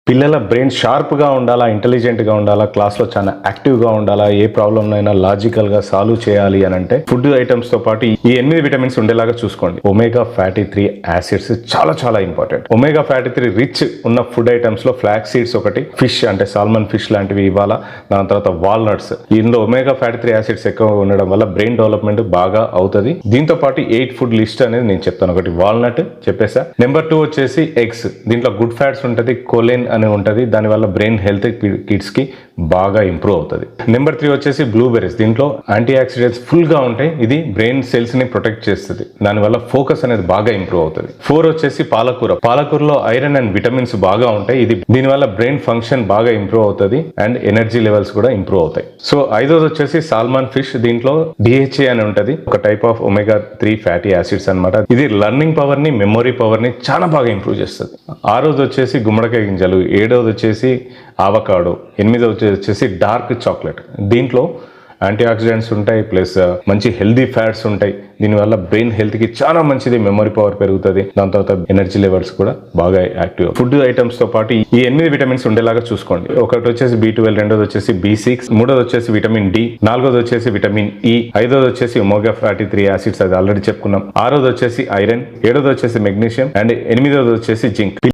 పిల్లల బ్రెయిన్ షార్ప్గా ఉండాలా, ఇంటెలిజెంట్గా ఉండాలా, క్లాస్లో చాలా యాక్టివ్గా ఉండాలా, ఏ ప్రాబ్లమ్నైనా లాజికల్గా సాల్వ్ చేయాలి అని అంటే ఫుడ్ ఐటమ్స్తో పాటు ఈ 8 విటమిన్స్ ఉండేలాగా చూసుకోండి. ఒమేగా ఫ్యాటీ 3 యాసిడ్స్ చాలా చాలా ఇంపార్టెంట్. ఒమేగా ఫ్యాటీ 3 రిచ్ ఉన్న ఫుడ్ ఐటమ్స్లో ఫ్లాక్స్ సీడ్స్ ఒకటి, ఫిష్ అంటే సాల్మన్ ఫిష్ లాంటివి ఇవ్వాలా, దాని తర్వాత వాల్నట్స్. ఇందులో ఒమేగా ఫ్యాటీ 3 యాసిడ్స్ ఎక్కువ ఉండడం వల్ల బ్రెయిన్ డెవలప్మెంట్ బాగా అవుతుంది. దీంతో పాటు 8 ఫుడ్ లిస్ట్ అనేది నేను చెప్తాను. ఒకటి వాల్నట్ చెప్పేసా. నెంబర్ 2 వచ్చేసి ఎగ్స్. దీంట్లో గుడ్ ఫ్యాట్స్ ఉంటుంది, కోలెన్ అని ఉంటుంది, దానివల్ల బ్రెయిన్ హెల్త్ కిడ్స్ కి బాగా ఇంప్రూవ్ అవుతుంది. నెంబర్ 3 వచ్చేసి బ్లూబెర్రీస్. దీంట్లో యాంటీ ఆక్సిడెంట్స్ ఫుల్ గా ఉంటాయి, ఇది బ్రెయిన్ సెల్స్ ని ప్రొటెక్ట్ చేస్తుంది, దానివల్ల ఫోకస్ అనేది బాగా ఇంప్రూవ్ అవుతుంది. 4 వచ్చేసి పాలకూర. పాలకూరలో ఐరన్ అండ్ విటమిన్స్ బాగా ఉంటాయి, ఇది దీనివల్ల బ్రెయిన్ ఫంక్షన్ బాగా ఇంప్రూవ్ అవుతుంది అండ్ ఎనర్జీ లెవెల్స్ కూడా ఇంప్రూవ్ అవుతాయి. సో 5వ వచ్చేసి సాల్మన్ ఫిష్. దీంట్లో DHA అని ఉంటుంది, ఒక type of omega 3 fatty acids అనమాట. ఇది లర్నింగ్ పవర్ ని, మెమొరీ పవర్ ని చాలా బాగా ఇంప్రూవ్ చేస్తుంది. 6వది వచ్చేసి గుమ్మడికాయ గింజలు. 7వది వచ్చేసి ఆవకాడో. 8వది వచ్చేసి డార్క్ చాక్లెట్. దీంట్లో యాంటీ ఆక్సిడెంట్స్ ఉంటాయి, ప్లస్ మంచి హెల్దీ ఫ్యాట్స్ ఉంటాయి, దీనివల్ల బ్రెయిన్ హెల్త్ కి చాలా మంచిది, మెమరీ పవర్ పెరుగుతుంది, దాని తర్వాత ఎనర్జీ లెవెల్స్ కూడా బాగా యాక్టివ్. ఫుడ్ ఐటమ్స్ తో పాటు ఈ 8 విటమిన్స్ ఉండేలాగా చూసుకోండి. ఒకటి వచ్చేసి B12, 2వది వచ్చేసి B6, 3వది వచ్చేసి విటమిన్ D, 4వది వచ్చేసి విటమిన్ E, 5వది వచ్చేసి ఒమేగా ఫ్యాటీ 3 యాసిడ్స్, అది ఆల్రెడీ చెప్పుకున్నాం. 6వది వచ్చేసి ఐరన్, 7వది వచ్చేసి మెగ్నీషియం అండ్ 8వది వచ్చేసి జింక్.